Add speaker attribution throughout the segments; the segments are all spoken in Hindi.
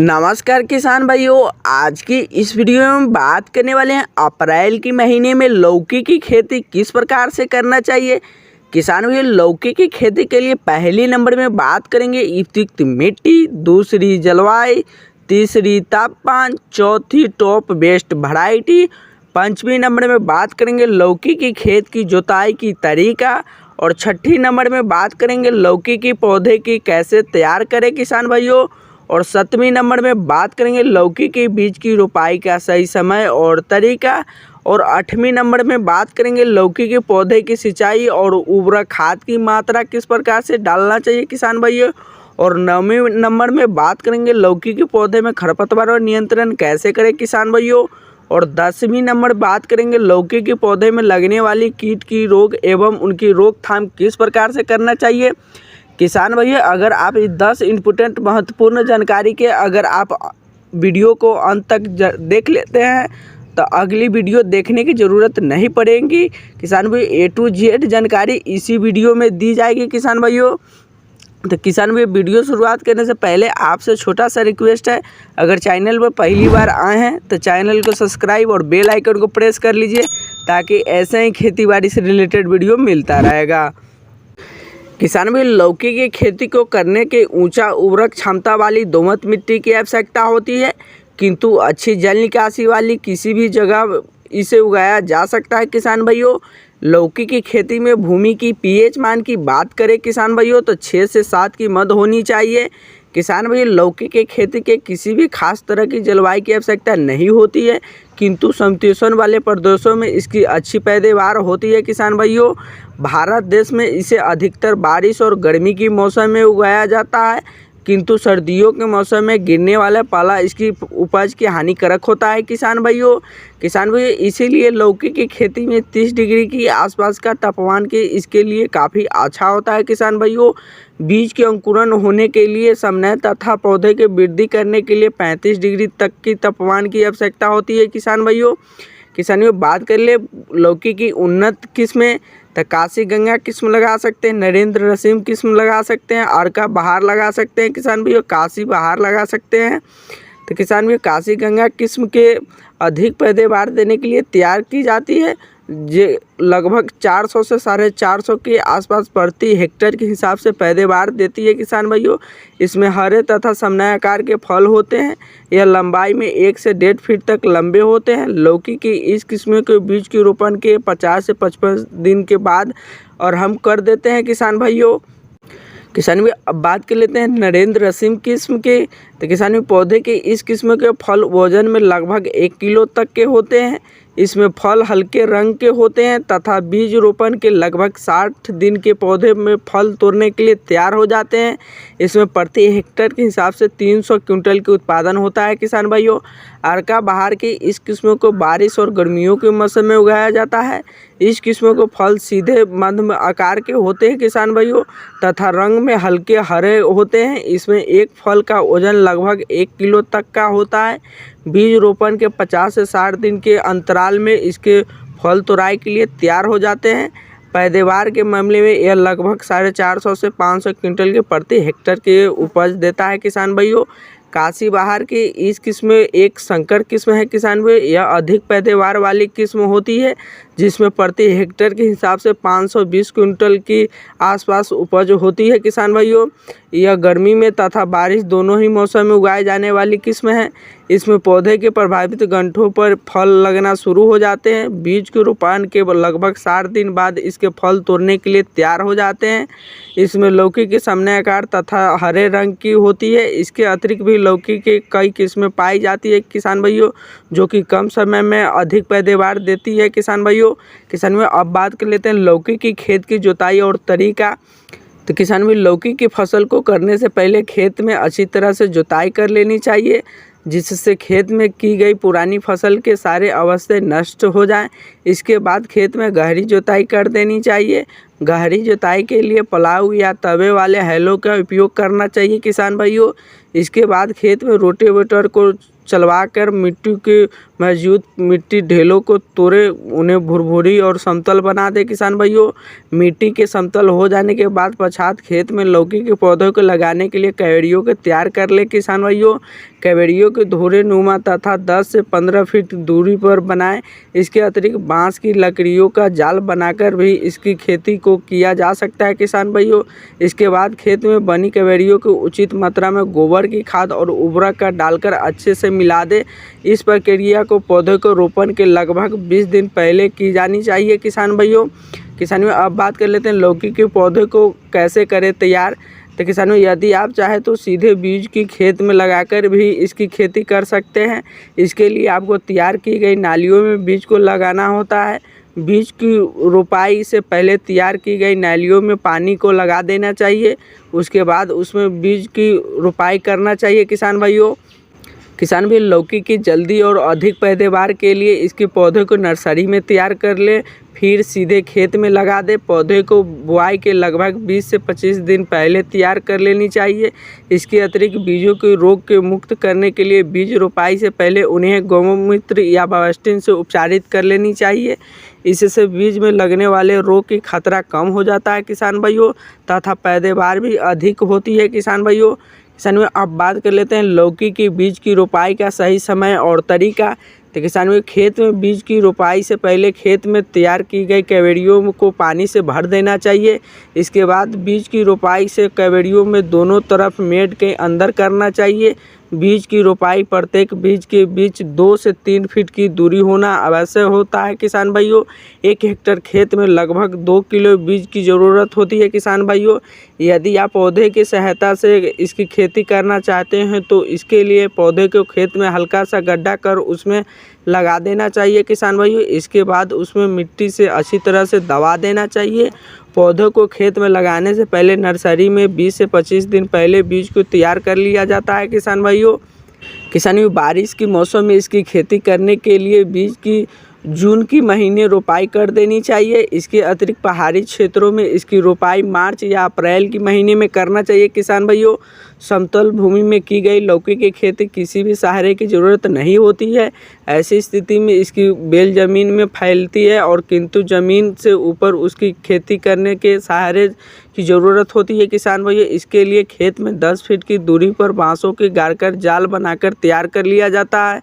Speaker 1: नमस्कार किसान भाइयों, आज की इस वीडियो में हम बात करने वाले हैं अप्रैल के महीने में लौकी की खेती किस प्रकार से करना चाहिए। किसान भाइयों, लौकी की खेती के लिए पहले नंबर में बात करेंगे उपयुक्त मिट्टी, दूसरी जलवायु, तीसरी तापमान, चौथी टॉप बेस्ट वैरायटी, पांचवी नंबर में बात करेंगे लौकी की खेत की जुताई की तरीका और छठी नंबर में बात करेंगे लौकी की पौधे की कैसे तैयार करें किसान भाइयों। और 7वें नंबर में बात करेंगे लौकी के बीज की रोपाई का सही समय और तरीका। और 8वें नंबर में बात करेंगे लौकी के पौधे की सिंचाई और उर्वरक खाद की मात्रा किस प्रकार से डालना चाहिए किसान भाइयों। और 9वें नंबर में बात करेंगे लौकी के पौधे में खरपतवार और नियंत्रण कैसे करें किसान भाइयों। और 10वीं नंबर बात करेंगे लौकी के पौधे में लगने वाली कीट की रोग एवं उनकी रोकथाम किस प्रकार से करना चाहिए। किसान भैया, अगर आप इस 10 इम्पोर्टेंट महत्वपूर्ण जानकारी के अगर आप वीडियो को अंत तक देख लेते हैं तो अगली वीडियो देखने की ज़रूरत नहीं पड़ेगी। किसान भाई A to Z जानकारी इसी वीडियो में दी जाएगी किसान भाइयों। तो किसान भाई, वीडियो शुरुआत करने से पहले आपसे छोटा सा रिक्वेस्ट है, अगर चैनल पर पहली बार आए हैं तो चैनल को सब्सक्राइब और बेल आइकन को प्रेस कर लीजिए ताकि ऐसे ही खेती बाड़ी से रिलेटेड वीडियो मिलता रहेगा। किसान भाई, लौकी की खेती को करने के ऊंचा उर्वरक क्षमता वाली दोमट मिट्टी की आवश्यकता होती है, किंतु अच्छी जल निकासी वाली किसी भी जगह इसे उगाया जा सकता है। किसान भाइयों, लौकी की खेती में भूमि की pH मान की बात करें किसान भाइयों तो 6 से 7 की मध्य होनी चाहिए। किसान भाई, लौकी के खेती के किसी भी खास तरह की जलवायु की आवश्यकता नहीं होती है, किंतु समशीतोष्ण वाले प्रदेशों में इसकी अच्छी पैदावार होती है। किसान भाइयों, भारत देश में इसे अधिकतर बारिश और गर्मी की मौसम में उगाया जाता है, किंतु सर्दियों के मौसम में गिरने वाला पाला इसकी उपज की हानिकारक होता है। किसान भाइयों, इसीलिए लौकी की खेती में 30 डिग्री की आसपास का तापमान के इसके लिए काफ़ी अच्छा होता है। किसान भाइयों, बीज के अंकुरण होने के लिए समय तथा पौधे के वृद्धि करने के लिए 35 डिग्री तक की तापमान की आवश्यकता होती है। किसान भाइयों, बात कर ले लौकी की उन्नत किस्में तो काशी गंगा किस्म लगा सकते हैं, नरेंद्र रसीम किस्म लगा सकते हैं, अर्का बहार लगा सकते हैं। किसान भाइयों, काशी बहार लगा सकते हैं। तो किसान भाइयों, काशी गंगा किस्म के अधिक पैदावार देने के लिए तैयार की जाती है, ये लगभग 400 से 450 के आसपास प्रति हेक्टेयर के हिसाब से पैदावार देती है। किसान भाइयों, इसमें हरे तथा समन्वय आकार के फल होते हैं, यह लंबाई में 1 से 1.5 फीट तक लंबे होते हैं। लौकी की इस किस्म के बीज के रोपण के 50 से 55 दिन के बाद और हम कर देते हैं। किसान भाइयों, अब बात कर लेते हैं नरेंद्र रसीम किस्म के। तो किसान भाई, पौधे के इस किस्म के फल वजन में लगभग 1 किलो तक के होते हैं। इसमें फल हल्के रंग के होते हैं तथा बीज रोपण के लगभग 60 दिन के पौधे में फल तोड़ने के लिए तैयार हो जाते हैं। इसमें प्रति हेक्टेयर के हिसाब से 300 क्विंटल के उत्पादन होता है। किसान भाइयों, अर्का बहार की इस किस्मों को बारिश और गर्मियों के मौसम में उगाया जाता है। इस किस्मों को फल सीधे मध्यम आकार के होते हैं किसान भाइयों तथा रंग में हल्के हरे होते हैं। इसमें एक फल का वजन लगभग 1 किलो तक का होता है। बीज रोपण के 50 से 60 दिन के अंतराल में इसके फल तोड़ाई के लिए तैयार हो जाते हैं। पैदावार के मामले में यह लगभग 450 से 500 क्विंटल के प्रति हेक्टेयर के उपज देता है। किसान भाइयों, काशी बहार की इस किस्म एक संकर किस्म है। किसान भाई, यह अधिक पैदावार वाली किस्म होती है जिसमें प्रति हेक्टेयर के हिसाब से 520 क्विंटल की आसपास उपज होती है। किसान भाइयों, यह गर्मी में तथा बारिश दोनों ही मौसम में उगाए जाने वाली किस्म है। इसमें पौधे के प्रभावित गांठों पर फल लगना शुरू हो जाते हैं। बीज के रोपण के लगभग 60 दिन बाद इसके फल तोड़ने के लिए तैयार हो जाते हैं। इसमें लौकी के समन्वय आकार तथा हरे रंग की होती है। इसके अतिरिक्त भी लौकी के कई किस्में पाई जाती है किसान भाइयों, जो कि कम समय में अधिक पैदावार देती है। किसान भाइयों, अब बात कर लेते हैं लौकी की खेत की जुताई और तरीका। तो किसान भाई, लौकी की फसल को करने से पहले खेत में अच्छी तरह से जुताई कर लेनी चाहिए, जिससे खेत में की गई पुरानी फसल के सारे अवस्थे नष्ट हो जाएं। इसके बाद खेत में गहरी जुताई कर देनी चाहिए। गहरी जुताई के लिए प्लाऊ या तवे वाले हैलो का उपयोग करना चाहिए किसान भाइयों। इसके बाद खेत में रोटेवेटर को चलवाकर मिट्टी के मौजूद मिट्टी ढेलों को तोड़े, उन्हें भुरभुरी और समतल बना दे किसान भाइयों। मिट्टी के समतल हो जाने के बाद पश्चात खेत में लौकी के पौधों को लगाने के लिए कैवेड़ियों को तैयार कर ले किसान भाइयों। कैवेड़ियों के धुरे नुमा तथा 10 से 15 फीट दूरी पर बनाएं। इसके अतिरिक्त बांस की लकड़ियों का जाल बनाकर भी इसकी खेती को किया जा सकता है किसान भाइयों। इसके बाद खेत में बनी कैवेड़ियों को उचित मात्रा में गोबर की खाद और उर्वरक का डालकर अच्छे से मिला दे। इस प्रक्रिया को पौधे को रोपण के लगभग 20 दिन पहले की जानी चाहिए किसान भाइयों। किसानों अब बात कर लेते हैं लौकी के पौधे को कैसे करें तैयार। तो किसानों यदि आप चाहें तो सीधे बीज की खेत में लगाकर भी इसकी खेती कर सकते हैं। इसके लिए आपको तैयार की गई नालियों में बीज को लगाना होता है। बीज की रोपाई से पहले तैयार की गई नालियों में पानी को लगा देना चाहिए। उसके बाद उसमें बीज की रोपाई करना चाहिए किसान भाइयों। किसान भी लौकी की जल्दी और अधिक पैदावार के लिए इसके पौधे को नर्सरी में तैयार कर ले, फिर सीधे खेत में लगा दे। पौधे को बुआई के लगभग 20 से 25 दिन पहले तैयार कर लेनी चाहिए। इसके अतिरिक्त बीजों के रोग के मुक्त करने के लिए बीज रोपाई से पहले उन्हें गौमूत्र या बावस्टिन से उपचारित कर लेनी चाहिए। इससे बीज में लगने वाले रोग की खतरा कम हो जाता है किसान भाइयों तथा पैदावार भी अधिक होती है किसान भाइयों। किसानों अब बात कर लेते हैं लौकी की बीज की रोपाई का सही समय और तरीका। तो किसानों खेत में बीज की रोपाई से पहले खेत में तैयार की गई कैवेड़ियों को पानी से भर देना चाहिए। इसके बाद बीज की रोपाई से कैवेड़ियों में दोनों तरफ मेड के अंदर करना चाहिए। बीज की रोपाई प्रत्येक बीज के बीच 2 से 3 फीट की दूरी होना आवश्यक होता है किसान भाइयों। 1 हेक्टेयर खेत में लगभग 2 किलो बीज की ज़रूरत होती है किसान भाइयों। यदि आप पौधे की सहायता से इसकी खेती करना चाहते हैं तो इसके लिए पौधे को खेत में हल्का सा गड्ढा कर उसमें लगा देना चाहिए किसान भाइयों। इसके बाद उसमें मिट्टी से अच्छी तरह से दबा देना चाहिए। पौधों को खेत में लगाने से पहले नर्सरी में 20 से 25 दिन पहले बीज को तैयार कर लिया जाता है किसान भाइयों। किसानों बारिश के मौसम में इसकी खेती करने के लिए बीज की जून की महीने रोपाई कर देनी चाहिए। इसके अतिरिक्त पहाड़ी क्षेत्रों में इसकी रोपाई मार्च या अप्रैल की महीने में करना चाहिए किसान भाइयों। समतल भूमि में की गई लौकी की खेती किसी भी सहारे की ज़रूरत नहीं होती है। ऐसी स्थिति में इसकी बेल ज़मीन में फैलती है और किंतु ज़मीन से ऊपर उसकी खेती करने के सहारे की ज़रूरत होती है किसान भाइयों। इसके लिए खेत में 10 फीट की दूरी पर बांसों के गाड़कर जाल बनाकर तैयार कर लिया जाता है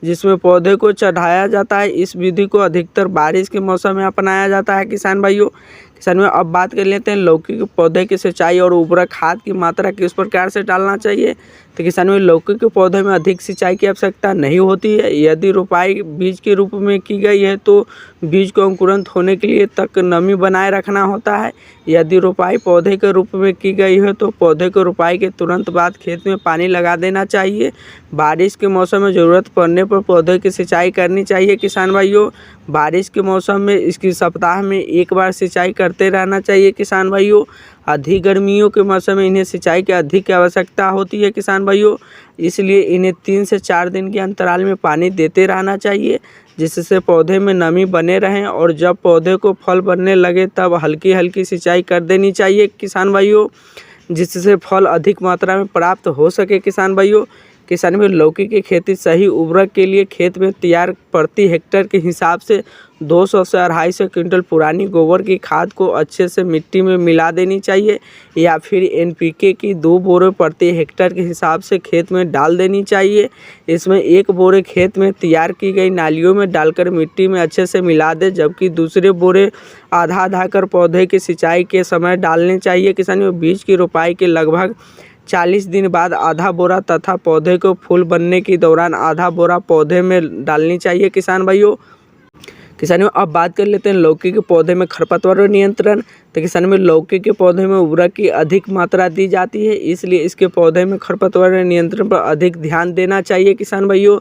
Speaker 1: जिसमें पौधे को चढ़ाया जाता है। इस विधि को अधिकतर बारिश के मौसम में अपनाया जाता है किसान भाइयों। किसानों अब बात कर लेते हैं लौकी के पौधे की सिंचाई और उर्वरक खाद की मात्रा किस प्रकार से डालना चाहिए। तो किसानों लौकी के पौधे में अधिक सिंचाई की आवश्यकता नहीं होती है। यदि रोपाई बीज के रूप में की गई है तो बीज को अंकुरन होने के लिए तक नमी बनाए रखना होता है। यदि रोपाई पौधे के रूप में की गई है तो पौधे को रोपाई के तुरंत बाद खेत में पानी लगा देना चाहिए। बारिश के मौसम में ज़रूरत पड़ने पर पौधे की सिंचाई करनी चाहिए किसान भाइयों। बारिश के मौसम में इसकी सप्ताह में 1 बार सिंचाई करते रहना चाहिए किसान भाइयों। अधिक गर्मियों के मौसम में इन्हें सिंचाई की अधिक आवश्यकता होती है किसान भाइयों, इसलिए इन्हें 3 से 4 दिन के अंतराल में पानी देते रहना चाहिए जिससे पौधे में नमी बने रहें। और जब पौधे को फल बनने लगे तब हल्की हल्की सिंचाई कर देनी चाहिए किसान भाइयों जिससे फल अधिक मात्रा में प्राप्त हो सके किसान भाइयों। किसान में लौकी की खेती सही उर्वरक के लिए खेत में तैयार प्रति हेक्टेयर के हिसाब से 200 से 250 क्विंटल पुरानी गोबर की खाद को अच्छे से मिट्टी में मिला देनी चाहिए या फिर NPK की 2 बोरे प्रति हेक्टेयर के हिसाब से खेत में डाल देनी चाहिए। इसमें 1 बोरे खेत में तैयार की गई नालियों में डालकर मिट्टी में अच्छे से मिला दे, जबकि दूसरे बोरे आधा आधा कर पौधे की सिंचाई के समय डालने चाहिए। किसानों बीज की रोपाई के लगभग 40 दिन बाद आधा बोरा तथा पौधे को फूल बनने के दौरान आधा बोरा पौधे में डालनी चाहिए किसान भाइयों। किसानों अब बात कर लेते हैं लौकी के पौधे में खरपतवार नियंत्रण। तो किसानों में लौकी के पौधे में उर्वरक की अधिक मात्रा दी जाती है, इसलिए इसके पौधे में खरपतवार नियंत्रण पर अधिक ध्यान देना चाहिए किसान भाइयों।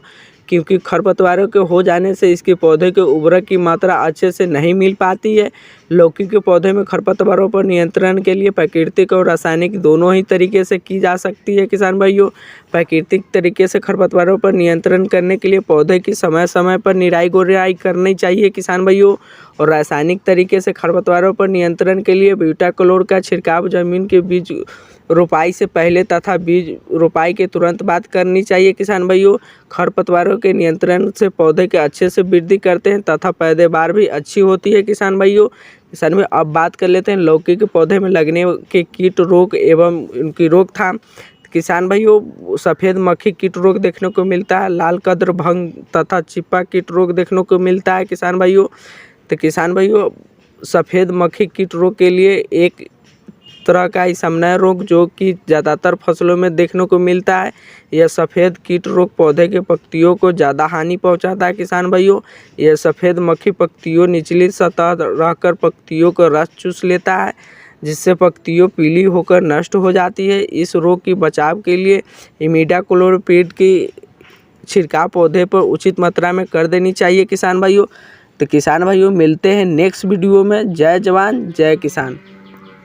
Speaker 1: क्योंकि खरपतवारों के हो जाने से इसके पौधे के उर्वरक की मात्रा अच्छे से नहीं मिल पाती है। लौकी के पौधे में खरपतवारों पर नियंत्रण के लिए प्राकृतिक और रासायनिक दोनों ही तरीके से की जा सकती है किसान भाइयों। प्राकृतिक तरीके से खरपतवारों पर नियंत्रण करने के लिए पौधे की समय समय पर निराई गुड़ाई करनी चाहिए किसान भाइयों। और रासायनिक तरीके से खरपतवारों पर नियंत्रण के लिए ब्यूटाक्लोर का छिड़काव जमीन के बीज रोपाई से पहले तथा बीज रोपाई के तुरंत बाद करनी चाहिए किसान भाइयों। खरपतवारों के नियंत्रण से पौधे के अच्छे से वृद्धि करते हैं तथा पैदावार भी अच्छी होती है किसान भाइयों। किसान भाई अब बात कर लेते हैं लौकी के पौधे में लगने के कीट रोग एवं उनकी रोकथाम। किसान भाइयों सफ़ेद मक्खी कीट रोग देखने को मिलता है, लाल कद्र भंग तथा चिप्पा कीट रोग देखने को मिलता है किसान भाइयों। तो किसान भाइयों सफ़ेद मक्खी कीट रोग के लिए एक तरह का समन्वय रोग जो कि ज़्यादातर फसलों में देखने को मिलता है। यह सफ़ेद कीट रोग पौधे के पत्तियों को ज़्यादा हानि पहुंचाता है किसान भाइयों। यह सफ़ेद मक्खी पत्तियों निचली सतह रहकर पत्तियों को रस चूस लेता है जिससे पत्तियों पीली होकर नष्ट हो जाती है। इस रोग की बचाव के लिए इमिडाक्लोपीड की छिड़काव पौधे पर उचित मात्रा में कर देनी चाहिए किसान भाइयों। तो किसान भाइयों मिलते हैं नेक्स्ट वीडियो में। जय जवान जय किसान।